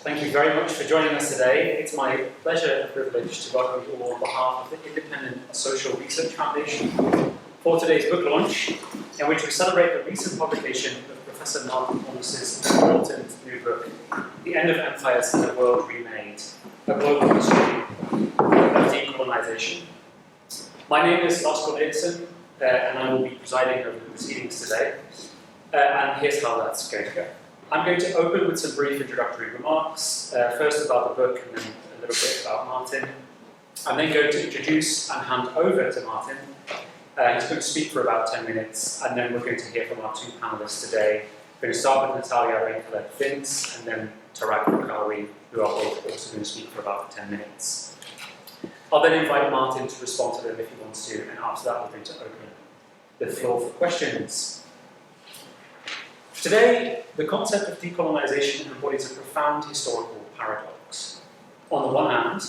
Thank you very much for joining us today. It's my pleasure and privilege to welcome you all on behalf of the Independent Social Research Foundation for today's book launch, in which we celebrate the recent publication of Professor Martin Thomas's important new book, The End of Empires and the World Remade, A Global History of Decolonization. My name is Lars Cornelissen, and I will be presiding over the proceedings today. And here's how that's going to go. I'm going to open with some brief introductory remarks, first about the book and then a little bit about Martin. I'm then going to introduce and hand over to Martin. He's going to speak for about 10 minutes, and then we're going to hear from our two panelists today. We're going to start with Natalya Benkhaled-Vince and then Tarak Barkawi, who are both also going to speak for about 10 minutes. I'll then invite Martin to respond to them if he wants to, and after that we're going to open the floor for questions. Today, the concept of decolonization embodies a profound historical paradox. On the one hand,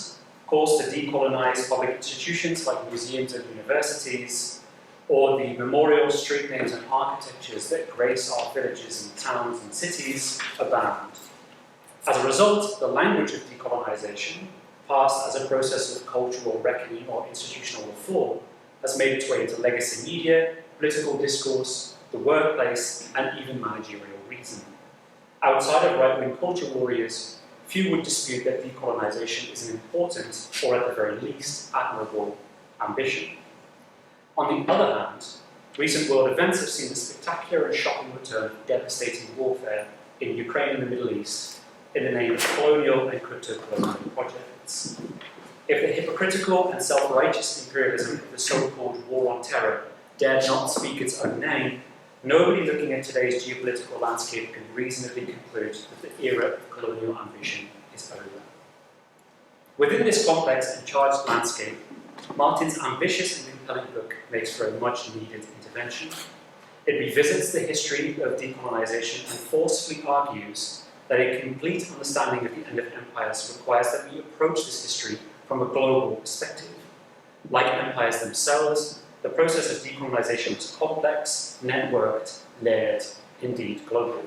calls to decolonize public institutions like museums and universities, or the memorials, street names and architectures that grace our villages and towns and cities abound. As a result, the language of decolonization, passed as a process of cultural reckoning or institutional reform, has made its way into legacy media, political discourse, the workplace, and even managerial reason. Outside of right-wing culture warriors, few would dispute that decolonization is an important, or at the very least, admirable ambition. On the other hand, recent world events have seen the spectacular and shocking return of devastating warfare in Ukraine and the Middle East in the name of colonial and crypto-colonial projects. If the hypocritical and self-righteous imperialism of the so-called war on terror dared not speak its own name, nobody looking at today's geopolitical landscape can reasonably conclude that the era of colonial ambition is over. Within this complex and charged landscape, Martin's ambitious and compelling book makes for a much-needed intervention. It revisits the history of decolonization and forcefully argues that a complete understanding of the end of empires requires that we approach this history from a global perspective. Like empires themselves, the process of decolonization is complex, networked, layered, indeed global.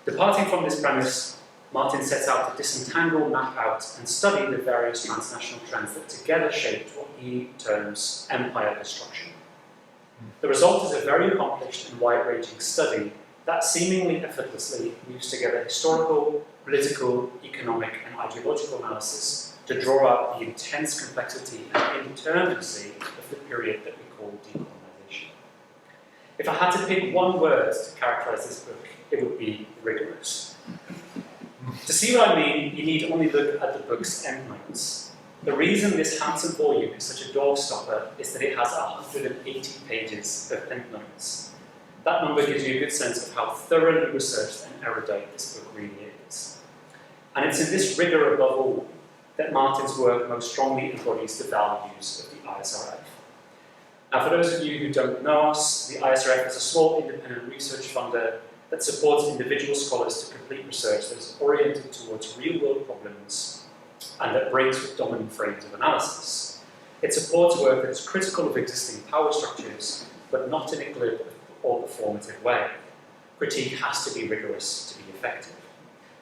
Departing from this premise, Martin sets out to disentangle, map out, and study the various transnational trends that together shaped what he terms empire destruction. The result is a very accomplished and wide-ranging study that seemingly effortlessly weaves together historical, political, economic, and ideological analysis to draw out the intense complexity and indeterminacy of the period that we call decolonization. If I had to pick one word to characterize this book, it would be rigorous. To see what I mean, you need only look at the book's endnotes. The reason this handsome volume is such a doorstopper is that it has 180 pages of endnotes. That number gives you a good sense of how thoroughly researched and erudite this book really is. And it's in this rigor above all that Martin's work most strongly embodies the values of the ISRF. Now, for those of you who don't know us, the ISRF is a small independent research funder that supports individual scholars to complete research that is oriented towards real-world problems and that breaks with dominant frames of analysis. It supports work that is critical of existing power structures, but not in a glib or performative way. Critique has to be rigorous to be effective.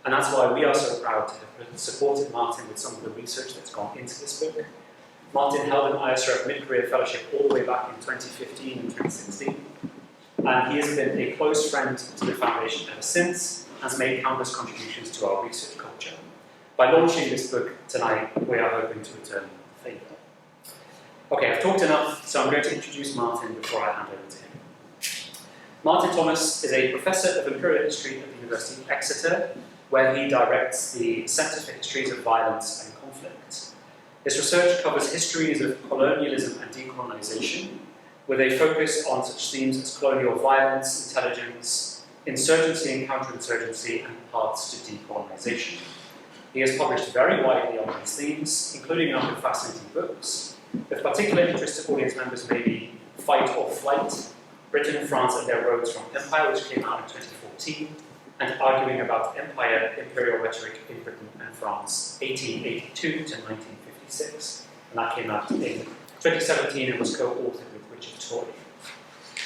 And that's why we are so proud to have supported Martin with some of the research that's gone into this book. Martin held an ISRF mid-career fellowship all the way back in 2015 and 2016. And he has been a close friend to the Foundation ever since, and has made countless contributions to our research culture. By launching this book tonight, we are hoping to return the favour. Okay, I've talked enough, so I'm going to introduce Martin before I hand over to him. Martin Thomas is a professor of Imperial History at the University of Exeter, where he directs the Centre for Histories of Violence and Conflict. His research covers histories of colonialism and decolonization, with a focus on such themes as colonial violence, intelligence, insurgency and counterinsurgency, and paths to decolonization. He has published very widely on these themes, including a number of fascinating books. Of particular interest to audience members may be Fight or Flight, Britain and France and Their Roads from Empire, which came out in 2014, and Arguing About Empire, Imperial Rhetoric in Britain and France, 1882 to 1956. And that came out in 2017 and was co-authored with Richard Tory.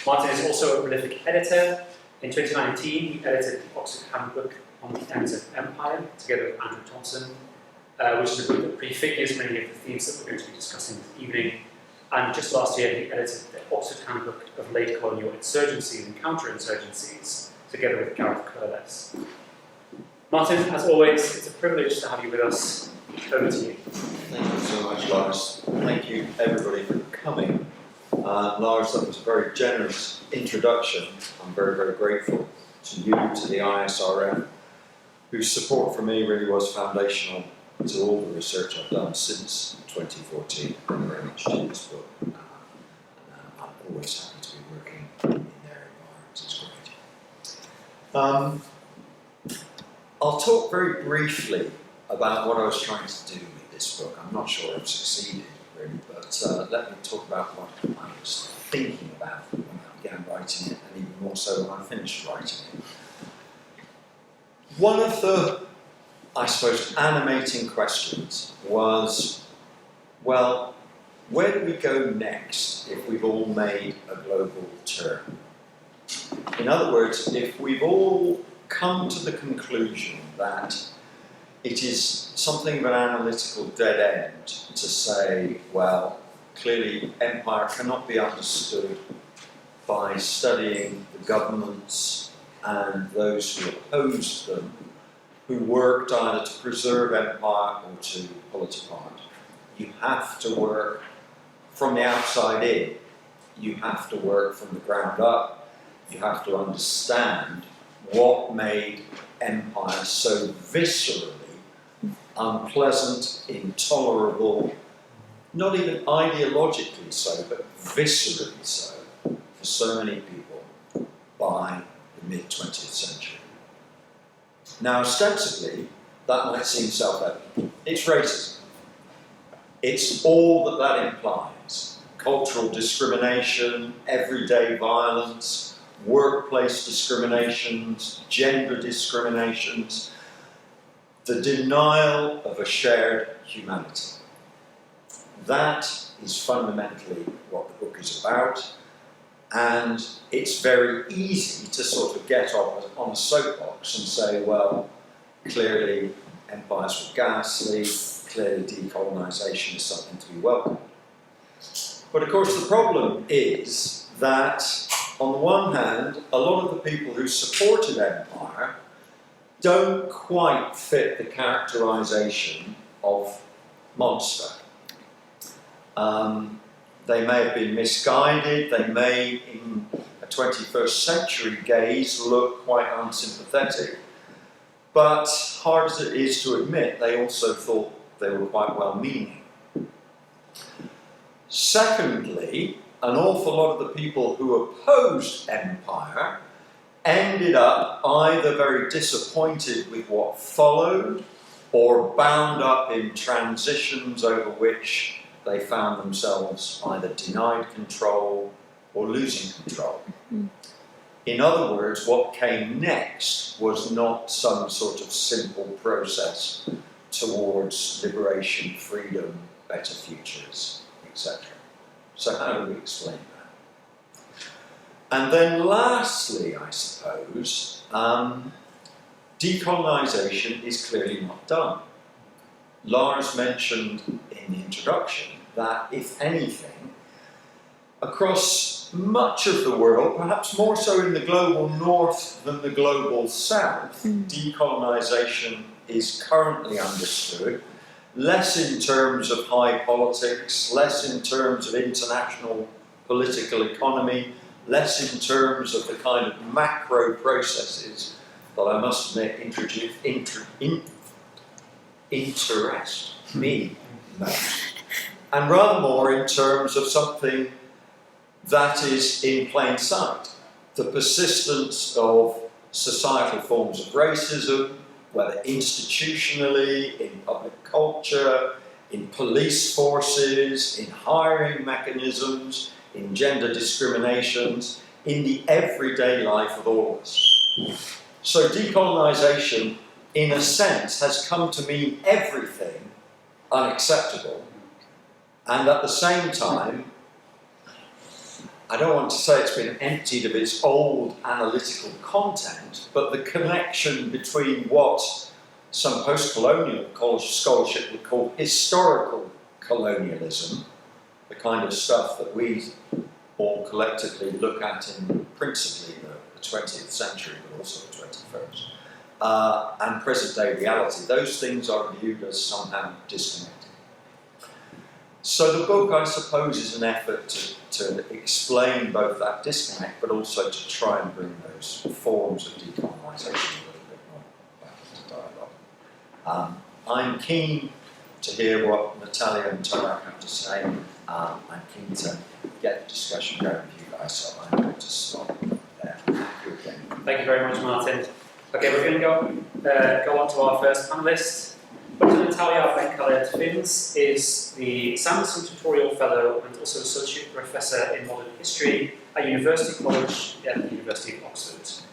Martin is also a prolific editor, In 2019, he edited the Oxford Handbook on the Ends of Empire, together with Andrew Thompson, which is a book that prefigures many of the themes that we're going to be discussing this evening. And just last year, he edited the Oxford Handbook of Late Colonial Insurgencies and Counterinsurgencies, together with Gareth Curless. Martin, as always, it's a privilege to have you with us. Over to you. Thank you so much, Lars. Thank you, everybody, for coming. Lars, that was a very generous introduction. I'm very, very grateful to you, to the ISRM, whose support for me really was foundational to all the research I've done since 2014 when I to this book. I'm always happy to be working in their environment. It's great. I'll talk very briefly about what I was trying to do with this book. I'm not sure I've succeeded, really, but let me talk about what I was thinking about when I began writing it, and even more so when I finished writing it. One of the, I suppose, animating questions was, well, where do we go next if we've all made a global turn? In other words, if we've all come to the conclusion that it is something of an analytical dead end to say, well, clearly empire cannot be understood by studying the governments and those who opposed them, who worked either to preserve empire or to pull it apart. You have to work from the outside in. You have to work from the ground up. You have to understand what made empire so viscerally unpleasant, intolerable, not even ideologically so, but viscerally so, for so many people by the mid-20th century. Now, ostensibly, that might seem self-evident. It's racism. It's all that that implies. Cultural discrimination, everyday violence, workplace discriminations, gender discriminations, the denial of a shared humanity. That is fundamentally what the book is about, and it's very easy to sort of get on a soapbox and say, well, clearly empires were ghastly, clearly decolonisation is something to be welcomed. But of course the problem is that, on the one hand, a lot of the people who supported empire don't quite fit the characterisation of monster. They may have been misguided, they may, in a 21st century gaze, look quite unsympathetic, but hard as it is to admit, they also thought they were quite well-meaning. Secondly, an awful lot of the people who opposed empire ended up either very disappointed with what followed or bound up in transitions over which they found themselves either denied control or losing control. In other words, what came next was not some sort of simple process towards liberation, freedom, better futures, etc. So how do we explain that? And then lastly, I suppose, decolonisation is clearly not done. Lars mentioned in the introduction that, if anything, across much of the world, perhaps more so in the global north than the global south, decolonisation is currently understood, less in terms of high politics, less in terms of international political economy, less in terms of the kind of macro processes that I must admit interest me most, and rather more in terms of something that is in plain sight. The persistence of societal forms of racism, whether institutionally, in public culture, in police forces, in hiring mechanisms, in gender discriminations, in the everyday life of all of us. So decolonisation, in a sense, has come to mean everything unacceptable, and at the same time, I don't want to say it's been emptied of its old analytical content, but the connection between what some post-colonial scholarship would call historical colonialism, the kind of stuff that we all collectively look at in principally the 20th century, but also the 21st, and present-day reality. Those things are viewed as somehow disconnected. So the book, I suppose, is an effort to explain both that disconnect, but also to try and bring those forms of decolonisation a little bit more back into dialogue. I'm keen to hear what Natalya and Tarak have to say. I'm keen to get the discussion going with you guys, so I'm going to stop there. Thank you again. Thank you very much, Martin. Okay, we're going to go on to our first panellist. Dr. Natalya Benkhaled-Vince is the Sanderson Tutorial Fellow and also Associate Professor in Modern History at University College at the University of Oxford.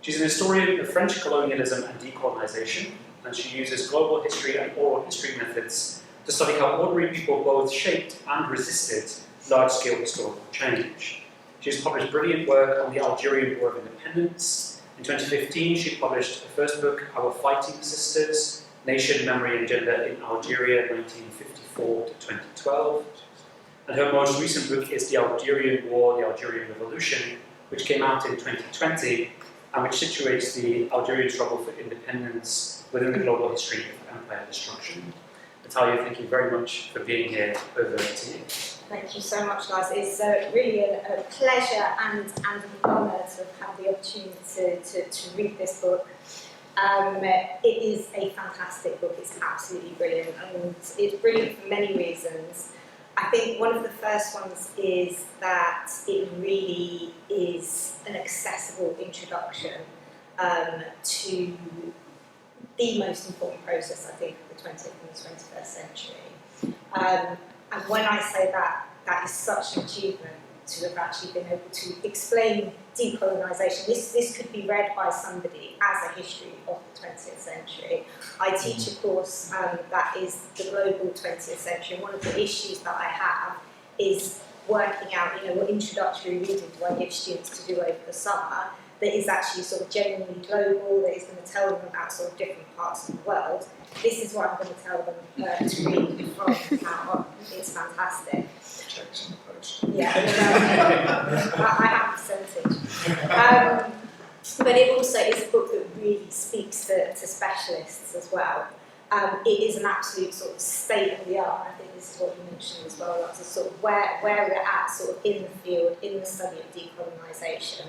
She's an historian of French colonialism and decolonisation, and she uses global history and oral history methods to study how ordinary people both shaped and resisted large-scale historical change. She's published brilliant work on the Algerian War of Independence. In 2015, she published her first book, Our Fighting Sisters, Nation, Memory and Gender in Algeria, 1954 to 2012. And her most recent book is The Algerian War, the Algerian Revolution, which came out in 2020 and which situates the Algerian struggle for independence within the global history of empire destruction. Natalya, thank you very much for being here. Over to you. Thank you so much, guys. It's really a pleasure and an honour to have the opportunity to read this book. It is a fantastic book. It's absolutely brilliant, and it's brilliant for many reasons. I think one of the first ones is that it really is an accessible introduction to the most important process, I think, of the 20th and the 21st century. And when I say that, that is such an achievement to have actually been able to explain decolonisation. This could be read by somebody as a history of the 20th century. I teach a course that is the global 20th century, and one of the issues that I have is working out, what introductory reading do I give students to do over the summer that is actually sort of genuinely global, that is going to tell them about sort of different parts of the world. This is what I'm going to tell them to read from now on. It's fantastic. Checks in the post. Yeah, I have a percentage. But it also is a book that really speaks to specialists as well. It is an absolute sort of state of the art. I think this is what you mentioned as well. That's a sort of where we're at, sort of in the field, in the study of decolonisation.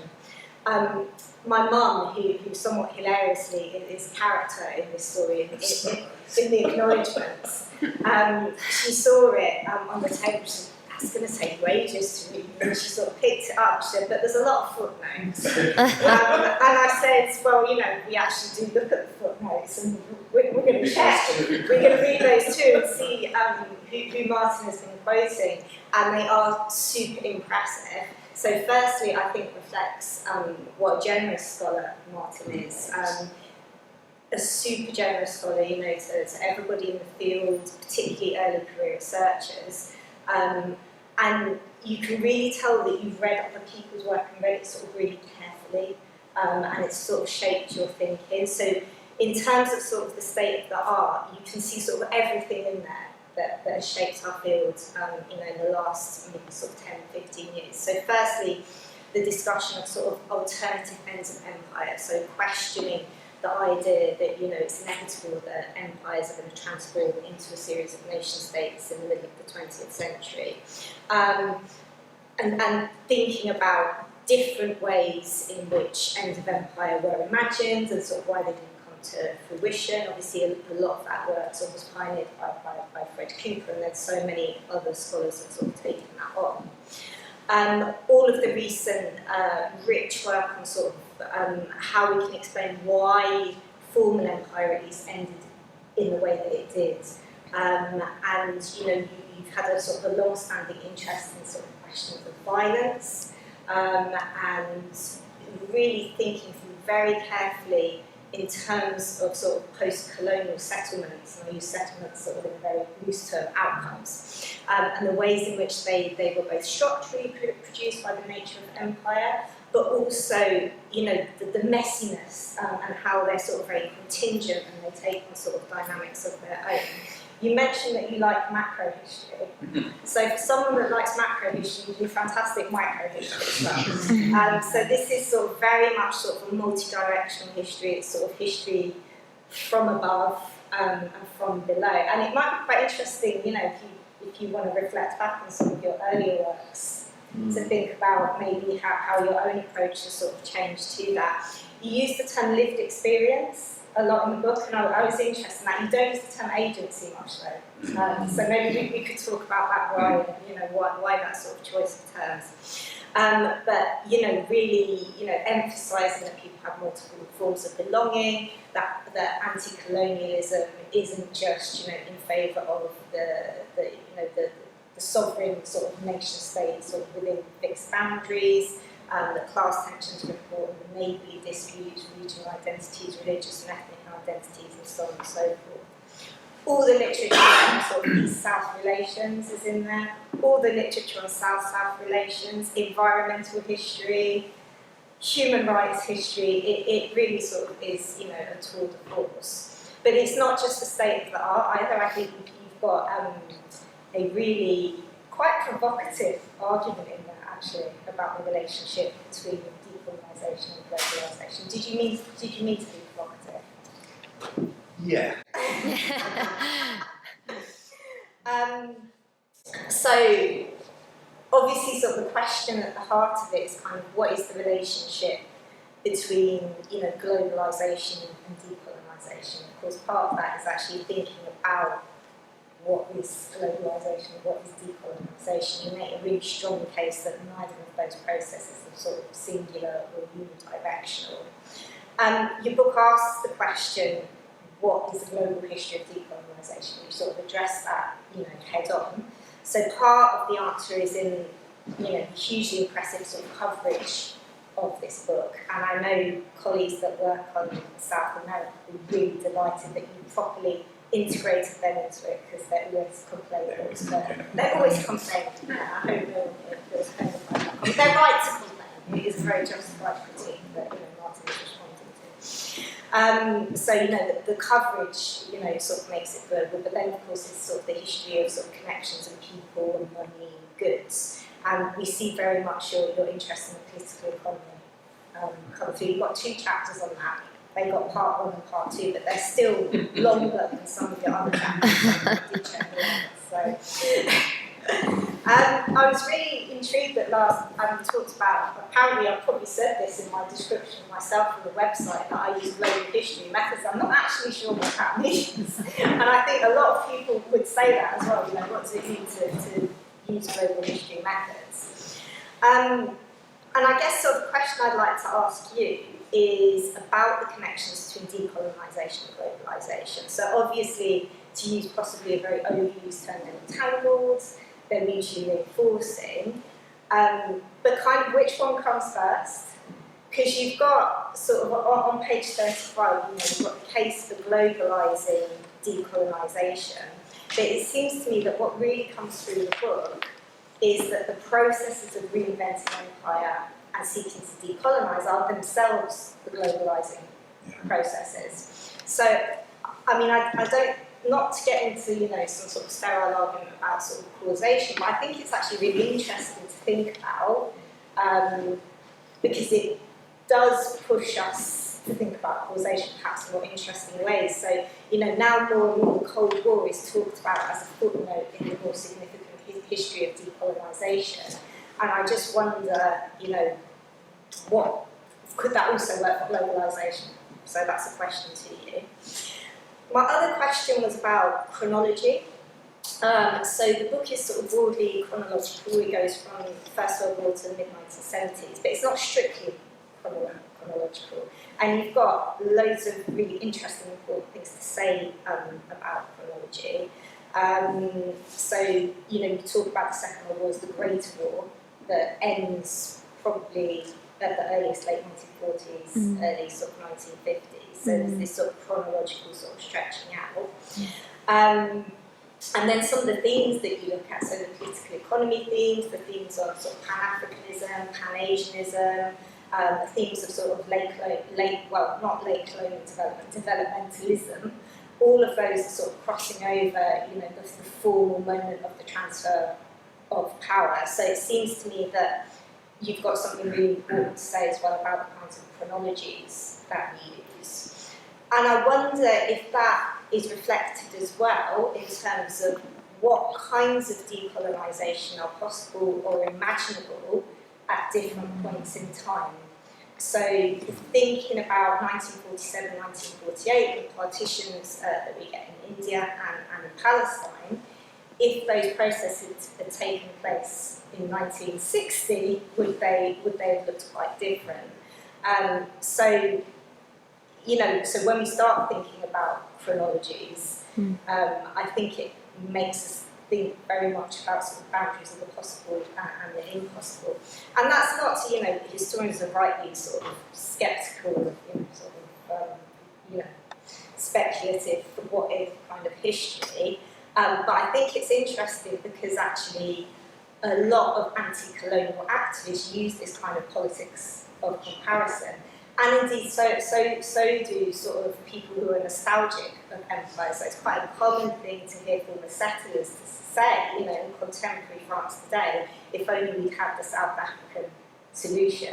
My mum, who somewhat hilariously is a character in this story, in the acknowledgements, she saw it on the table. She said, "That's going to take you ages to read." And she sort of picked it up. She said, "But there's a lot of footnotes." And I said, "Well, we actually do look at the footnotes, and we're going to check. We're going to read those too and see who Martin has been quoting." And they are super impressive. So firstly, I think reflects what a generous scholar Martin is. A super generous scholar, to everybody in the field, particularly early career researchers. And you can really tell that you've read other people's work and read it sort of really carefully, and it's sort of shaped your thinking. So in terms of sort of the state of the art, you can see sort of everything in there that has shaped our field, in the last maybe sort of 10, 15 years. So firstly, the discussion of sort of alternative ends of empire, so questioning the idea that, it's inevitable that empires are going to transform into a series of nation-states in the middle of the 20th century. And thinking about different ways in which ends of empire were imagined and sort of why they didn't come to fruition. Obviously, a lot of that work sort of was pioneered by Fred Cooper, and there's so many other scholars that sort of taken that on. All of the recent rich work on sort of how we can explain why formal empire at least ended in the way that it did. And you've had a sort of a long-standing interest in sort of questions of violence, and really thinking through very carefully in terms of sort of post-colonial settlements, and I use settlements sort of in a very loose term, outcomes, and the ways in which they were both structurally produced by the nature of empire, but also, the messiness and how they're sort of very contingent and they take on sort of dynamics of their own. You mentioned that you like macro history. So for someone that likes macro history, you do fantastic micro history as well. So this is sort of very much sort of a multi-directional history. It's sort of history from above and from below. And it might be quite interesting, if you want to reflect back on some of your earlier works, to think about maybe how your own approach has sort of changed to that. You use the term lived experience a lot in the book, and I was interested in that. You don't use the term agency much though. So maybe we could talk about that, why that sort of choice of terms. But really, emphasising that people have multiple forms of belonging, that anti-colonialism isn't just, in favour of the sovereign sort of nation state sort of within fixed boundaries, that class tensions are important, the maybe disputes, regional identities, religious and ethnic identities, and so on and so forth. All the literature on sort of East-South relations is in there, all the literature on South-South relations, environmental history, human rights history, it really sort of is, a tour de force. But it's not just a state of the art either. I think you've got a really quite provocative argument in there, actually, about the relationship between decolonisation and globalisation. Did you mean to be provocative? Yeah. So, obviously, sort of the question at the heart of it is kind of what is the relationship between, globalisation and decolonisation. Of course, part of that is actually thinking about what is globalisation, what is decolonisation. You make a really strong case that neither of those processes are sort of singular or unidirectional. Your book asks the question, what is the global history of decolonisation? You sort of address that, head on. So part of the answer is in, hugely impressive sort of coverage of this book. And I know colleagues that work on South America will be really delighted that you properly integrated them into it, because they're always complaining. They're always complaining. I hope no one feels offended by that. They're right to complain. It is a very justified critique that Martin is responding to. So the coverage sort of makes it global, but then of course it's sort of the history of sort of connections of people and money and goods, and we see very much your interest in the political economy come through. You've got 2 chapters on that. They got part 1 and part 2, but they're still longer than some of your other chapters. I did check the length, so. I was really intrigued that last talked about, apparently I've probably said this in my description myself on the website, that I use global history methods. I'm not actually sure what that means. And I think a lot of people would say that as well, what does it mean to use global history methods? And I guess sort of the question I'd like to ask you is about the connections between decolonisation and globalisation. So obviously, to use possibly a very overused term, they're entangled, they're mutually reinforcing, but kind of which one comes first? Because you've got sort of on page 35, you've got the case for globalising decolonisation, but it seems to me that what really comes through the book is that the processes of reinventing empire and seeking to decolonise are themselves the globalising processes. So, I mean, I don't, not to get into, some sort of sterile argument about sort of causation, but I think it's actually really interesting to think about, because it does push us to think about causation perhaps in more interesting ways. So, now more and more the Cold War is talked about as a footnote in the more significant history of decolonisation. And I just wonder, what could that also work for globalisation? So that's a question to you. My other question was about chronology. So the book is sort of broadly chronological. It goes from the First World War to the mid-1970s, but it's not strictly chronological. And you've got loads of really interesting, important things to say about chronology. So, you talk about the Second World War as the Great War that ends probably at the earliest late 1940s, early sort of 1950s. So there's this sort of chronological sort of stretching out. And then some of the themes that you look at, so the political economy themes, the themes on sort of Pan-Africanism, Pan-Asianism, themes of sort of not late colonial development, developmentalism, all of those are sort of crossing over, you know, the formal moment of the transfer of power. So it seems to me that you've got something really important to say as well about the kinds of chronologies that we use. And I wonder if that is reflected as well in terms of what kinds of decolonisation are possible or imaginable at different points in time. So thinking about 1947, 1948, the partitions that we get in India and in Palestine, if those processes had taken place in 1960, would they have looked quite different? So, you know, so when we start thinking about chronologies, I think it makes us think very much about sort of boundaries of the possible and the impossible. And that's not to, you know, historians are rightly sort of sceptical of, you know, sort of, you know, speculative for what is kind of history. But I think it's interesting because actually a lot of anti-colonial activists use this kind of politics of comparison. And indeed, so do sort of people who are nostalgic of empire. So it's quite a common thing to hear former settlers to say, you know, in contemporary France today, if only we'd had the South African solution,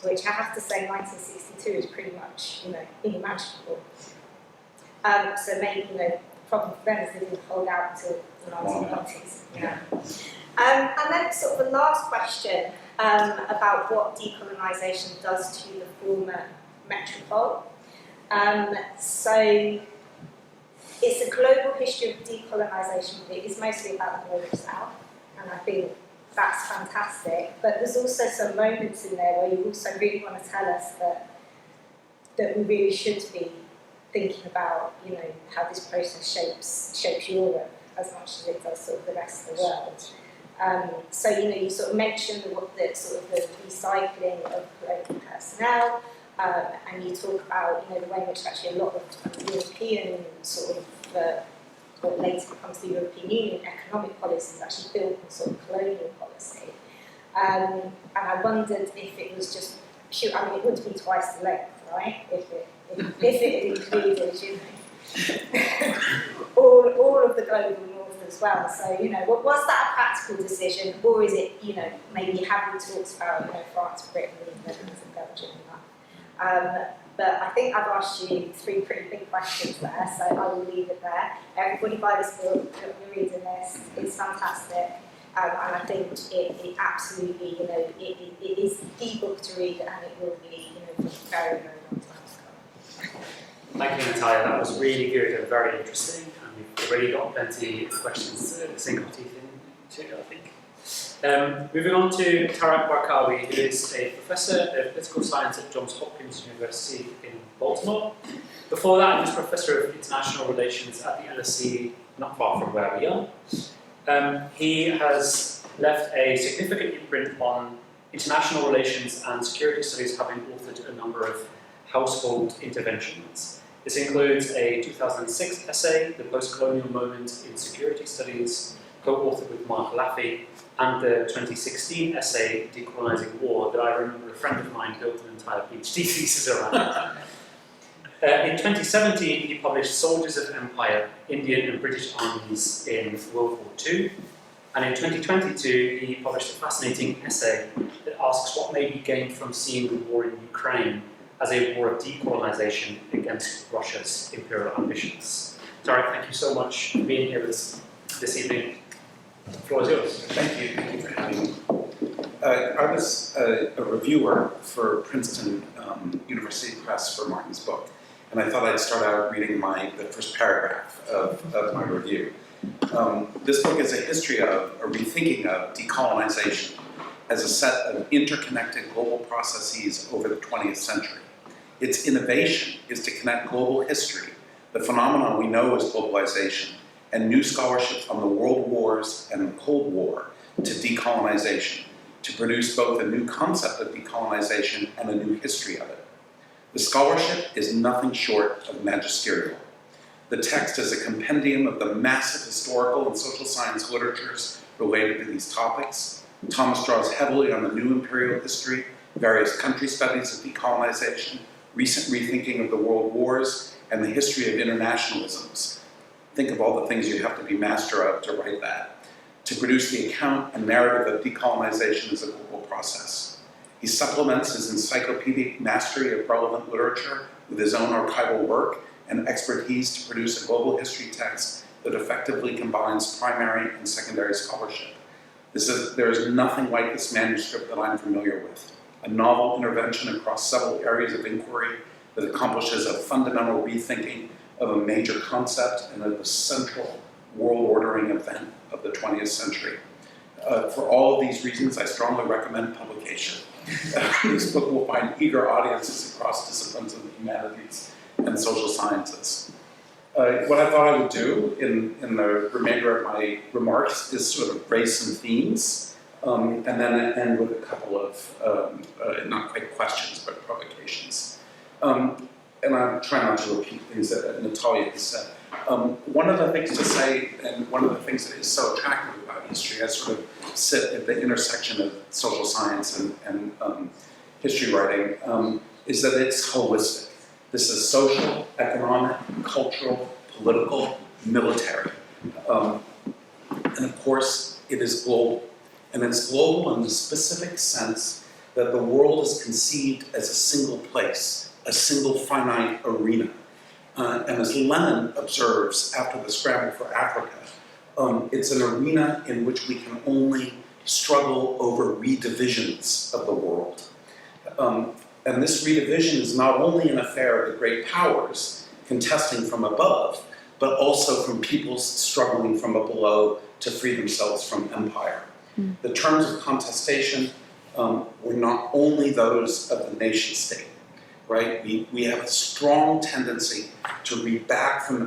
which I have to say 1962 is pretty much, you know, unimaginable. So maybe, you know, the problem for them is they didn't hold out until the 1990s. Yeah. And then sort of the last question about what decolonisation does to the former metropole. So it's a global history of decolonisation, but it is mostly about the global south, and I think that's fantastic. But there's also some moments in there where you also really want to tell us that we really should be thinking about, you know, how this process shapes Europe as much as it does sort of the rest of the world. So, you know, you sort of mentioned the sort of the recycling of colonial personnel, and you talk about, you know, the way in which actually a lot of European sort of what later becomes the European Union economic policy is actually built on sort of colonial policy. And I wondered if it was just pure, I mean, it would be twice the length, right? If it included, you know, all of the global north as well. So, you know, was that a practical decision, or is it, you know, maybe having talks about, you know, France, Britain, the Netherlands, and Belgium, and that. But I think I've asked you 3 pretty big questions there, so I will leave it there. Everybody buy this book, you're reading this, it's fantastic. And I think it absolutely, you know, it is the book to read, and it will be, you know, for a very, very long time to come. Thank you, Natalia. That was really good and very interesting. And we've already got plenty of questions to sink our teeth into, I think. Moving on to Tarak Barkawi, who is a professor of political science at Johns Hopkins University in Baltimore. Before that, he was professor of international relations at the LSE, not far from where we are. He has left a significant imprint on international relations and security studies, having authored a number of household interventions. This includes a 2006 essay, The Post-Colonial Moment in Security Studies, co-authored with Mark Laffey, and the 2016 essay, Decolonising War, that I remember a friend of mine built an entire PhD thesis around. In 2017, he published Soldiers of Empire, Indian and British Armies in World War II. And in 2022, he published a fascinating essay that asks what may be gained from seeing the war in Ukraine as a war of decolonisation against Russia's imperial ambitions. Tarak, thank you so much for being here this evening. The floor is yours. Thank you for having me. I was a reviewer for Princeton University Press for Martin's book, and I thought I'd start out reading the first paragraph of my review. This book is a history of, a rethinking of, decolonization as a set of interconnected global processes over the 20th century. Its innovation is to connect global history, the phenomenon we know as globalization, and new scholarship on the world wars and the Cold War to decolonization, to produce both a new concept of decolonization and a new history of it. The scholarship is nothing short of magisterial. The text is a compendium of the massive historical and social science literatures related to these topics. Thomas draws heavily on the new imperial history, various country studies of decolonization, recent rethinking of the world wars, and the history of internationalisms. Think of all the things you have to be master of to write that, to produce the account and narrative of decolonization as a global process. He supplements his encyclopedic mastery of relevant literature with his own archival work and expertise to produce a global history text that effectively combines primary and secondary scholarship. There is nothing like this manuscript that I'm familiar with. A novel intervention across several areas of inquiry that accomplishes a fundamental rethinking of a major concept and of the central world ordering event of the 20th century. For all of these reasons, I strongly recommend publication. This book will find eager audiences across disciplines of the humanities and social sciences. What I thought I would do in the remainder of my remarks is sort of raise some themes, and then end with a couple of, not quite questions, but provocations. And I'm trying not to repeat things that Natalya has said. One of the things to say, and one of the things that is so attractive about history, I sort of sit at the intersection of social science and history writing, is that it's holistic. This is social, economic, cultural, political, military. And of course, it is global. And it's global in the specific sense that the world is conceived as a single place, a single finite arena. And as Lenin observes after the scramble for Africa, it's an arena in which we can only struggle over redivisions of the world. And this redivision is not only an affair of the great powers contesting from above, but also from peoples struggling from below to free themselves from empire. The terms of contestation were not only those of the nation state, right? We have a strong tendency to read back from the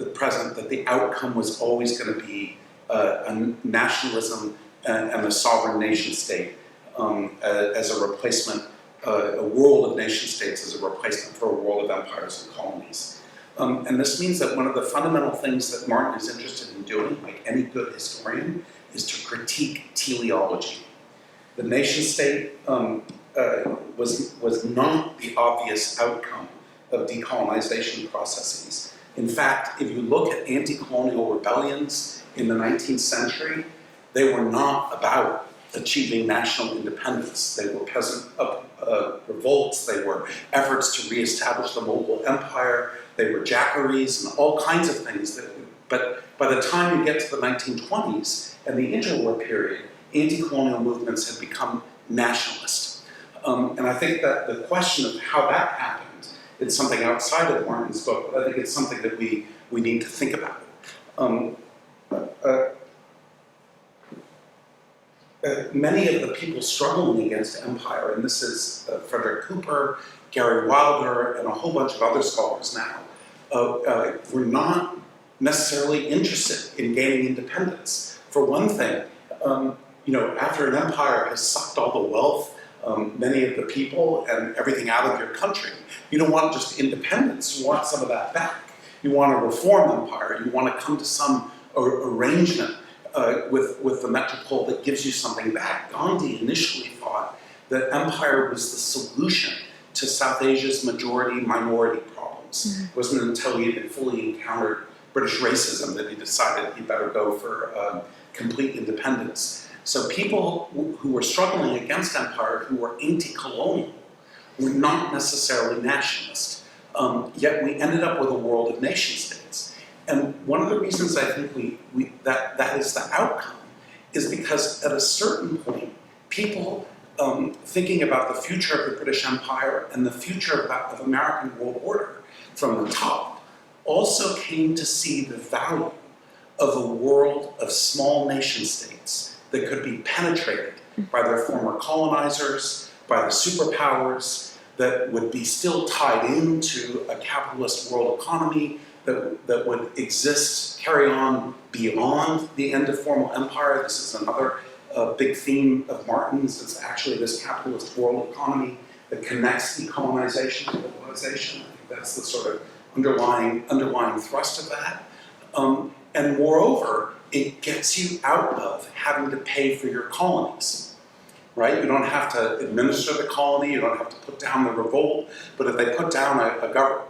present that the outcome was always going to be a nationalism and a sovereign nation state as a replacement, a world of nation states as a replacement for a world of empires and colonies. And this means that one of the fundamental things that Martin is interested in doing, like any good historian, is to critique teleology. The nation state was not the obvious outcome of decolonization processes. In fact, if you look at anti-colonial rebellions in the 19th century, they were not about achieving national independence. They were peasant revolts, they were efforts to reestablish the Mogul Empire, they were jacqueries and all kinds of things. But by the time you get to the 1920s and the interwar period, anti-colonial movements had become nationalist. And I think that the question of how that happened is something outside of Martin's book, but I think it's something that we need to think about. Many of the people struggling against empire, and this is Frederick Cooper, Gary Wilder, and a whole bunch of other scholars now, were not necessarily interested in gaining independence. For one thing, after an empire has sucked all the wealth, many of the people, and everything out of your country, you don't want just independence, you want some of that back. You want to reform empire, you want to come to some arrangement with the metropole that gives you something back. Gandhi initially thought that empire was the solution to South Asia's majority-minority problems. It wasn't until he had fully encountered British racism that he decided he'd better go for complete independence. So people who were struggling against empire, who were anti-colonial, were not necessarily nationalist. Yet we ended up with a world of nation states. And one of the reasons I think that is the outcome is because at a certain point, people thinking about the future of the British Empire and the future of American world order from the top also came to see the value of a world of small nation states that could be penetrated by their former colonizers, by the superpowers, that would be still tied into a capitalist world economy that would exist, carry on beyond the end of formal empire. This is another a big theme of Martin's. It's actually this capitalist world economy that connects decolonization to globalization. I think that's the sort of underlying thrust of that. And moreover, it gets you out of having to pay for your colonies, right? You don't have to administer the colony, you don't have to put down the revolt, but if they put down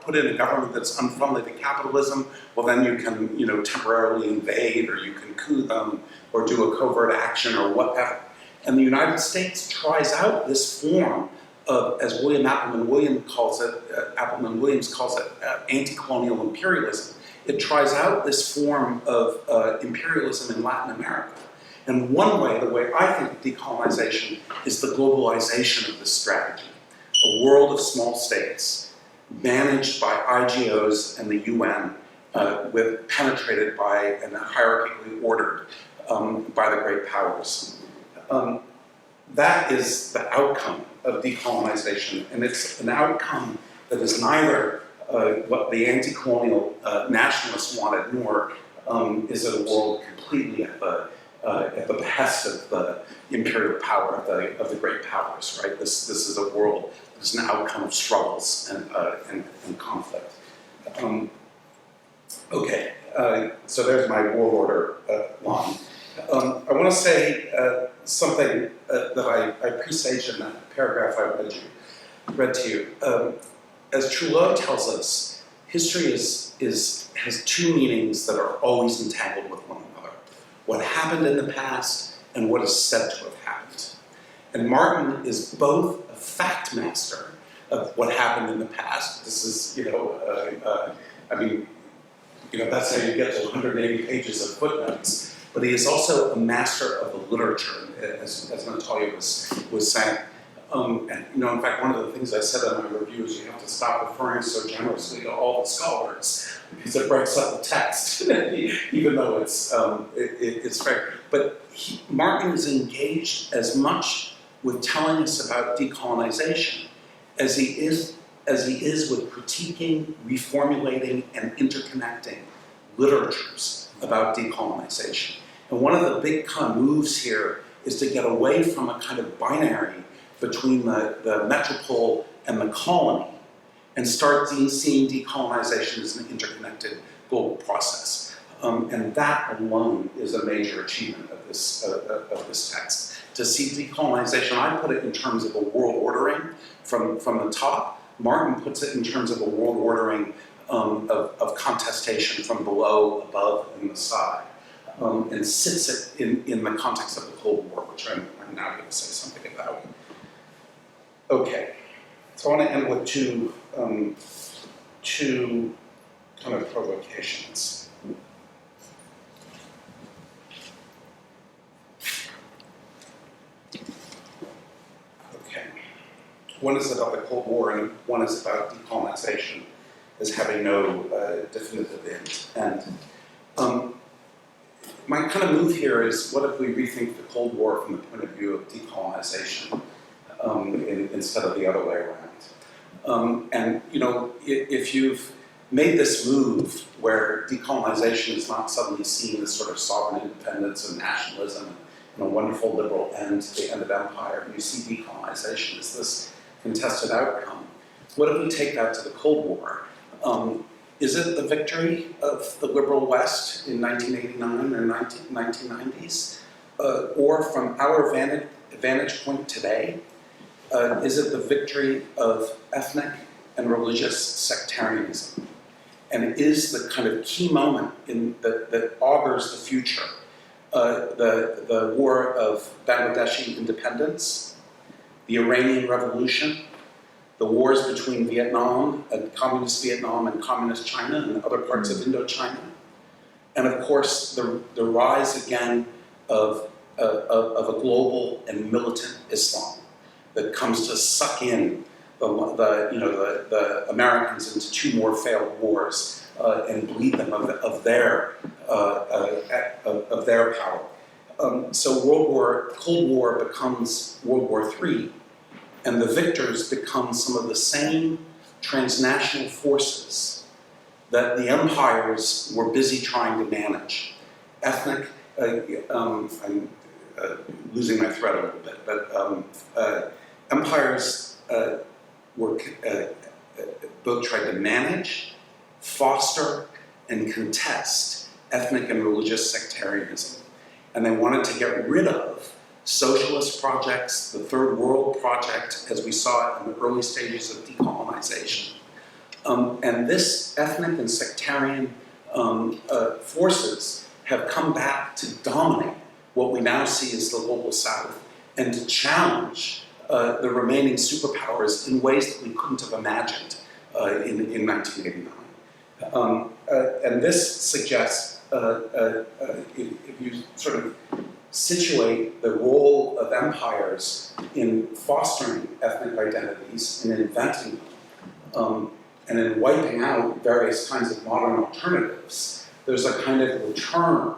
put in a government that's unfriendly to capitalism, well then you can, temporarily invade, or you can coup them, or do a covert action, or whatever. And the United States tries out this form of, as Appleman Williams calls it, anti-colonial imperialism. It tries out this form of imperialism in Latin America. And one way, the way I think of decolonization, is the globalization of this strategy. A world of small states, managed by IGOs and the UN, penetrated by and hierarchically ordered by the great powers. That is the outcome of decolonization, and it's an outcome that is neither what the anti-colonial nationalists wanted, nor is it a world completely at the behest of the imperial power of the great powers. Right? This is a world that is an outcome of struggles and conflict. Okay, so there's my world order line. I want to say something that I presaged in that paragraph I read to you. As Trudeau tells us, history has two meanings that are always entangled with one another: what happened in the past and what is said to have happened. And Martin is both a fact master of what happened in the past. This is, that's how you get to 180 pages of footnotes. But he is also a master of the literature, as Natalya was saying. And in fact, one of the things I said in my review is you have to stop referring so generously to all the scholars, because it breaks up the text, even though it's fair. But Martin is engaged as much with telling us about decolonization as he is with critiquing, reformulating, and interconnecting literatures about decolonization. And one of the big kind of moves here is to get away from a kind of binary between the metropole and the colony, and start seeing decolonization as an interconnected global process. And that alone is a major achievement of this text. To see decolonization, I put it in terms of a world ordering from the top. Martin puts it in terms of a world ordering of contestation from below, above, and the side, and sits it in the context of the Cold War, which I'm now going to say something about. Okay, so I want to end with two kind of provocations. Okay, one is about the Cold War, and one is about decolonization as having no definitive end. And my kind of move here is, what if we rethink the Cold War from the point of view of decolonization? Instead of the other way around. And if you've made this move where decolonization is not suddenly seen as sort of sovereign independence and nationalism and a wonderful liberal end to the end of empire, and you see decolonization as this contested outcome, what if we take that to the Cold War? Is it the victory of the liberal West in 1989 or 1990s? Or from our vantage point today, is it the victory of ethnic and religious sectarianism? And is the kind of key moment that augurs the future the war of Bangladeshi independence, the Iranian Revolution, the wars between Vietnam, communist Vietnam and communist China and other parts of Indochina, and of course the rise again of a global and militant Islam that comes to suck in the Americans into two more failed wars and bleed them of their power. So Cold War becomes World War III, and the victors become some of the same transnational forces that the empires were busy trying to manage. Ethnic, losing my thread a little bit, but empires were both tried to manage, foster, and contest ethnic and religious sectarianism. And they wanted to get rid of socialist projects, the Third World Project, as we saw it in the early stages of decolonization. And this ethnic and sectarian forces have come back to dominate what we now see as the global South and to challenge the remaining superpowers in ways that we couldn't have imagined in 1989. And this suggests, if you sort of situate the role of empires in fostering ethnic identities and inventing them, and in wiping out various kinds of modern alternatives, there's a kind of return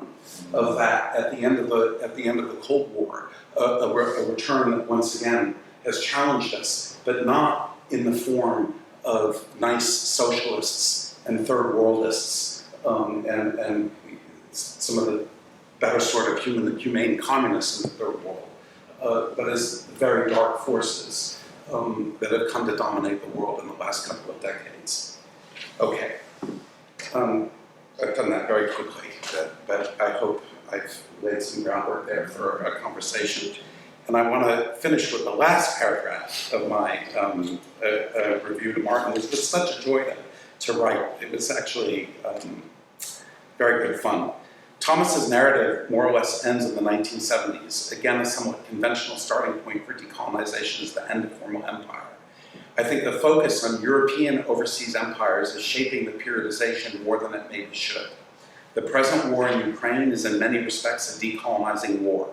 of that at the end of the Cold War, a return that once again has challenged us, but not in the form of nice socialists and third worldists and some of the better sort of humane communists in the third world, but as very dark forces that have come to dominate the world in the last couple of decades. Okay, I've done that very quickly, but I hope I've laid some groundwork there for a conversation. And I want to finish with the last paragraph of my review to Martin. It was such a joy to write. It was actually very good fun. Thomas's narrative more or less ends in the 1970s. Again, a somewhat conventional starting point for decolonization is the end of formal empire. I think the focus on European overseas empires is shaping the periodization more than it maybe should. The present war in Ukraine is in many respects a decolonizing war.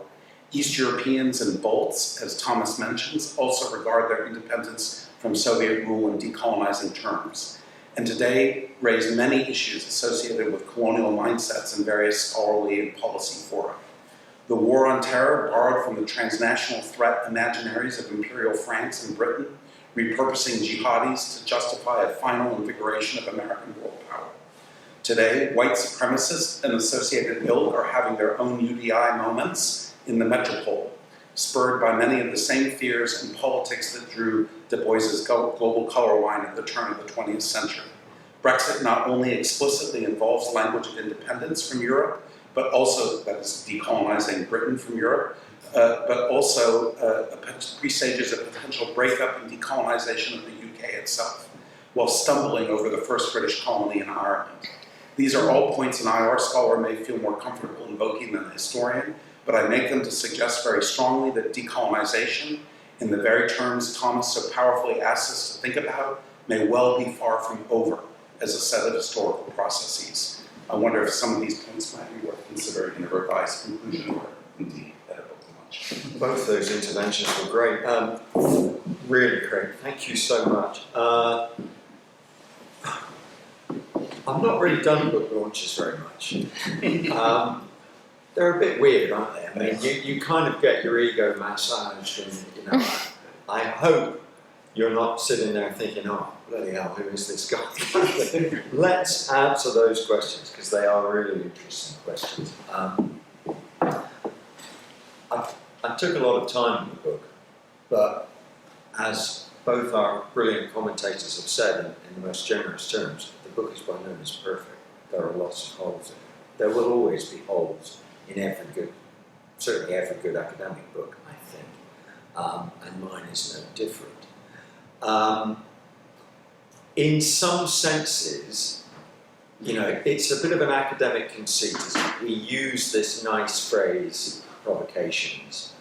East Europeans and Balts, as Thomas mentions, also regard their independence from Soviet rule in decolonizing terms, and today raise many issues associated with colonial mindsets in various scholarly and policy fora. The war on terror borrowed from the transnational threat imaginaries of Imperial France and Britain, repurposing jihadis to justify a final invigoration of American world power. Today, white supremacists and associated ilk are having their own UDI moments in the metropole, spurred by many of the same fears and politics that drew Du Bois's global color line at the turn of the 20th century. Brexit not only explicitly involves language of independence from Europe, but also, that is decolonizing Britain from Europe, but also presages a potential breakup and decolonization of the UK itself, while stumbling over the first British colony in Ireland. These are all points an IR scholar may feel more comfortable invoking than a historian, but I make them to suggest very strongly that decolonization, in the very terms Thomas so powerfully asks us to think about, may well be far from over as a set of historical processes. I wonder if some of these points might be worth considering in a revised conclusion or indeed at a book launch. Both those interventions were great. Really great. Thank you so much. I've not really done book launches very much. They're a bit weird, aren't they? I mean, you kind of get your ego massaged, and you know, I hope you're not sitting there thinking, "Oh, bloody hell, who is this guy?" Let's answer those questions because they are really interesting questions. I took a lot of time in the book, but as both our brilliant commentators have said in the most generous terms, the book is by no means perfect. There are lots of holes in it. There will always be holes in every good, certainly every good academic book, I think, and mine is no different. In some senses, you know, it's a bit of an academic conceit, isn't it? We use this nice phrase, provocations.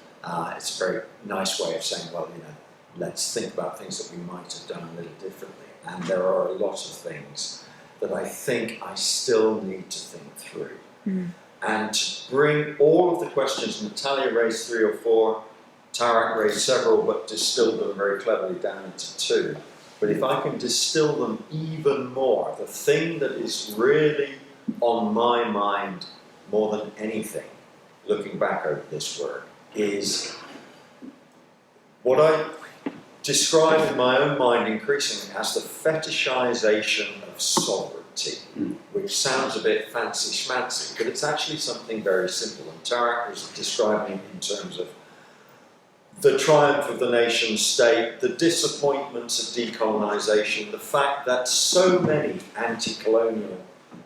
It's a very nice way of saying, well, you know, let's think about things that we might have done a little differently. And there are a lot of things that I think I still need to think through. Mm. And to bring all of the questions, Natalya raised 3 or 4, Tarak raised several, but distilled them very cleverly down into 2. But if I can distill them even more, the thing that is really on my mind more than anything, looking back over this work, is what I describe in my own mind increasingly as the fetishization of sovereignty. sovereignty, which sounds a bit fancy schmancy, but it's actually something very simple. And Tarak was describing it in terms of the triumph of the nation state, the disappointments of decolonisation, the fact that so many anti-colonial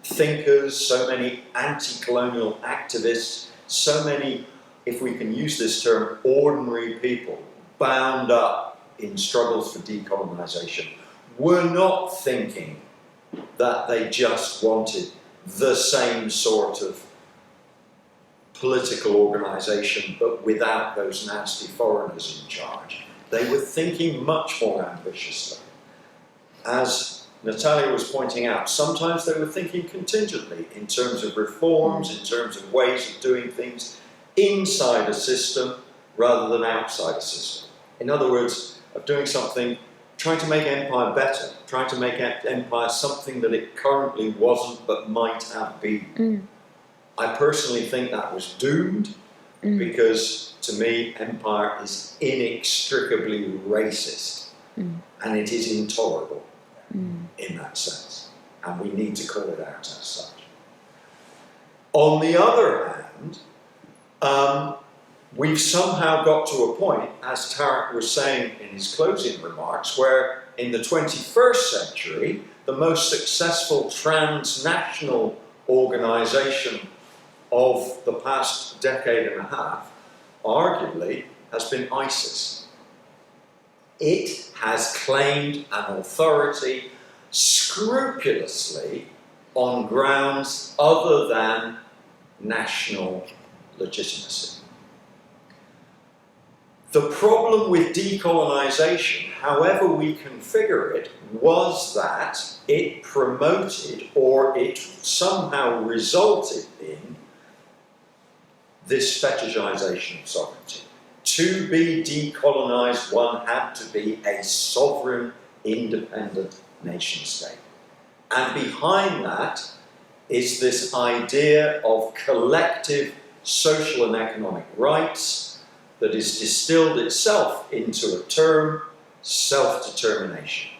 thinkers, so many anti-colonial activists, so many, if we can use this term, ordinary people bound up in struggles for decolonisation were not thinking that they just wanted the same sort of political organisation but without those nasty foreigners in charge. They were thinking much more ambitiously. As Natalya was pointing out, sometimes they were thinking contingently in terms of reforms, in terms of ways of doing things inside a system rather than outside a system. In other words, of doing something, trying to make empire better, trying to make empire something that it currently wasn't but might have been. I personally think that was doomed because, to me, empire is inextricably racist and it is intolerable in that sense, and we need to call it out as such. On the other hand, we've somehow got to a point, as Tarak was saying in his closing remarks, where in the 21st century, the most successful transnational organisation of the past decade and a half, arguably, has been ISIS. It has claimed an authority scrupulously on grounds other than national legitimacy. The problem with decolonisation, however we configure it, was that it promoted or it somehow resulted in this fetishisation of sovereignty. To be decolonised, one had to be a sovereign, independent nation state. And behind that is this idea of collective social and economic rights that is distilled itself into a term, self-determination.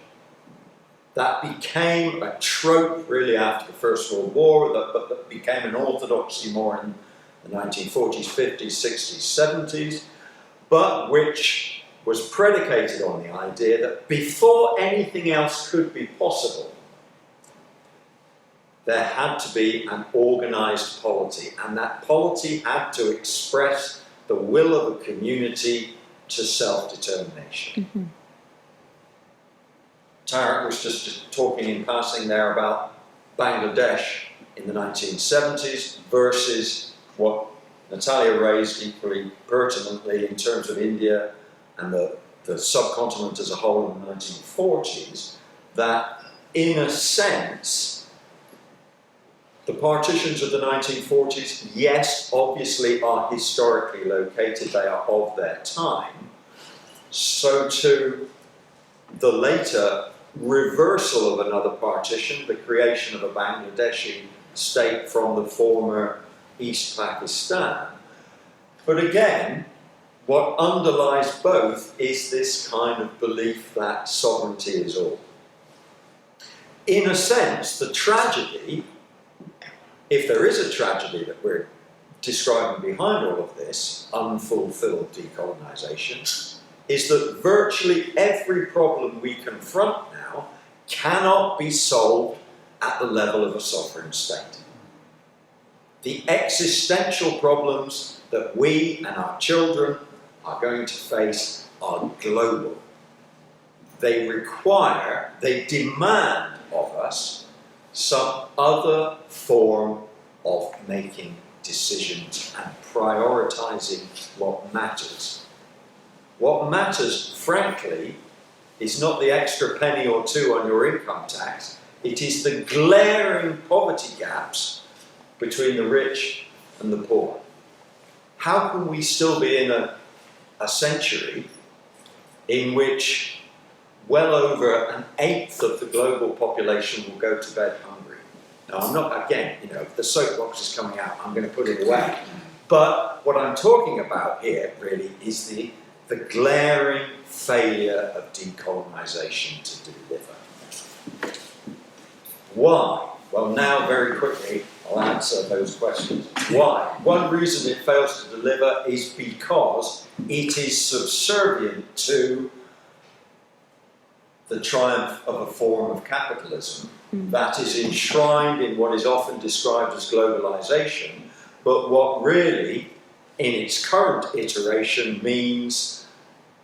That became a trope really after the First World War, but that became an orthodoxy more in the 1940s, 50s, 60s, 70s, but which was predicated on the idea that before anything else could be possible, there had to be an organised polity, and that polity had to express the will of a community to self-determination. Tarak was just talking in passing there about Bangladesh in the 1970s versus what Natalya raised equally pertinently in terms of India and the subcontinent as a whole in the 1940s, that in a sense, the partitions of the 1940s, yes, obviously are historically located, they are of their time. So too, the later reversal of another partition, the creation of a Bangladeshi state from the former East Pakistan. But again, what underlies both is this kind of belief that sovereignty is all. In a sense, the tragedy, if there is a tragedy that we're describing behind all of this, unfulfilled decolonisation, is that virtually every problem we confront now cannot be solved at the level of a sovereign state. The existential problems that we and our children are going to face are global. They demand of us some other form of making decisions and prioritising what matters. What matters, frankly, is not the extra penny or two on your income tax. It is the glaring poverty gaps between the rich and the poor. How can we still be in a century in which well over an eighth of the global population will go to bed hungry? Now, I'm not, again, if the soapbox is coming out, I'm going to put it away. But what I'm talking about here, really, is the glaring failure of decolonisation to deliver. Why? Well, now very quickly I'll answer those questions. Why? One reason it fails to deliver is because it is subservient to the triumph of a form of capitalism that is enshrined in what is often described as globalization, but what really, in its current iteration, means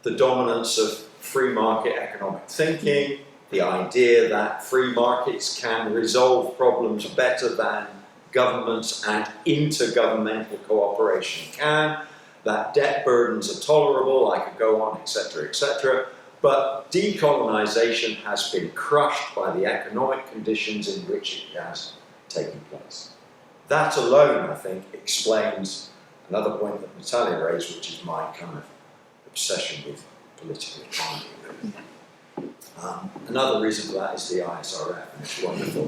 the dominance of free market economic thinking, the idea that free markets can resolve problems better than governments and intergovernmental cooperation can, that debt burdens are tolerable, I could go on, etc., etc. But decolonisation has been crushed by the economic conditions in which it has taken place. That alone, I think, explains another point that Natalya raised, which is my kind of obsession with political economy. Another reason for that is the ISRF and its wonderful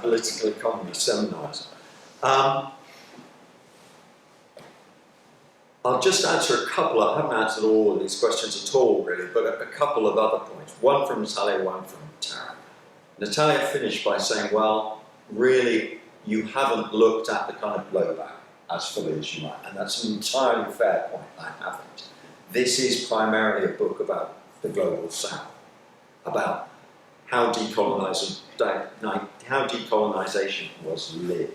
political economy seminars. I'll just answer a couple. I haven't answered all of these questions at all, really, but a couple of other points. One from Natalya, one from Tarak. Natalya finished by saying, well, really, you haven't looked at the kind of blowback as fully as you might, and that's an entirely fair point. I haven't. This is primarily a book about the global south, about how decolonisation was lived.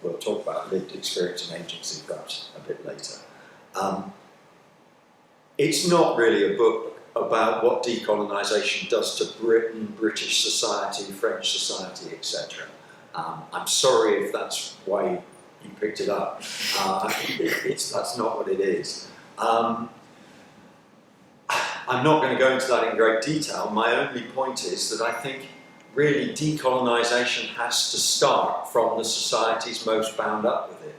We'll talk about lived experience and agency perhaps a bit later. It's not really a book about what decolonisation does to Britain, British society, French society, etc. I'm sorry if that's why you picked it up. That's not what it is. I'm not going to go into that in great detail. My only point is that I think really decolonisation has to start from the societies most bound up with it.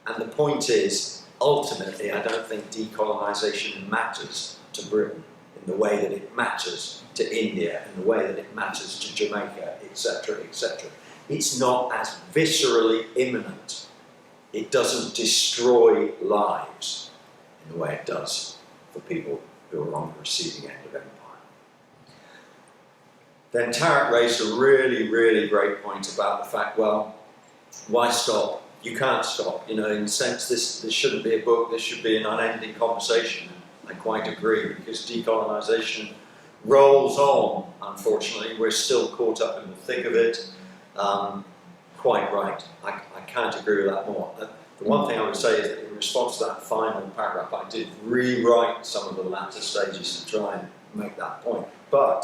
And the point is, ultimately, I don't think decolonisation matters to Britain in the way that it matters to India, in the way that it matters to Jamaica, etc., etc. It's not as viscerally imminent. It doesn't destroy lives in the way it does for people who are on the receiving end of empire. Then Tarak raised a really, really great point about the fact, well, why stop? You can't stop. You know, in a sense, this shouldn't be a book, this should be an unending conversation. I quite agree, because decolonisation rolls on, unfortunately. We're still caught up in the thick of it. Quite right. I can't agree with that more. The one thing I would say is that in response to that final paragraph, I did rewrite some of the latter stages to try and make that point. But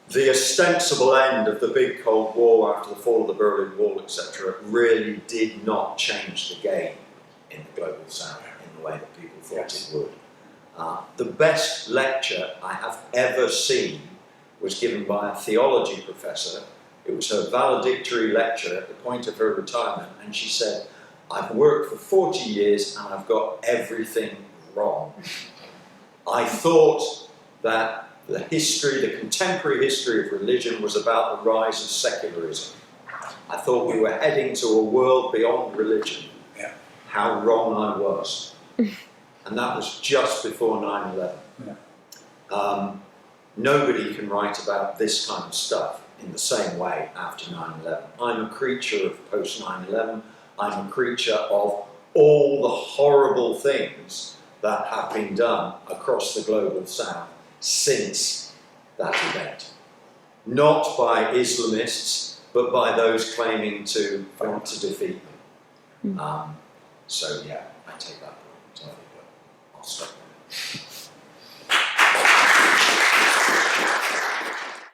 the ostensible end of the big Cold War after the fall of the Berlin Wall, etc., really did not change the game in the global south in the way that people thought it would. The best lecture I have ever seen was given by a theology professor. It was her valedictory lecture at the point of her retirement, and she said, I've worked for 40 years and I've got everything wrong. I thought that the contemporary history of religion was about the rise of secularism. I thought we were heading to a world beyond religion. Yeah. How wrong I was. And that was just before 9/11. Yeah. Nobody can write about this kind of stuff in the same way after 9/11. I'm a creature of post 9/11. I'm a creature of all the horrible things that have been done across the global south since that event. Not by Islamists, but by those claiming to want to defeat them. So yeah, I take that point entirely, but I'll stop there.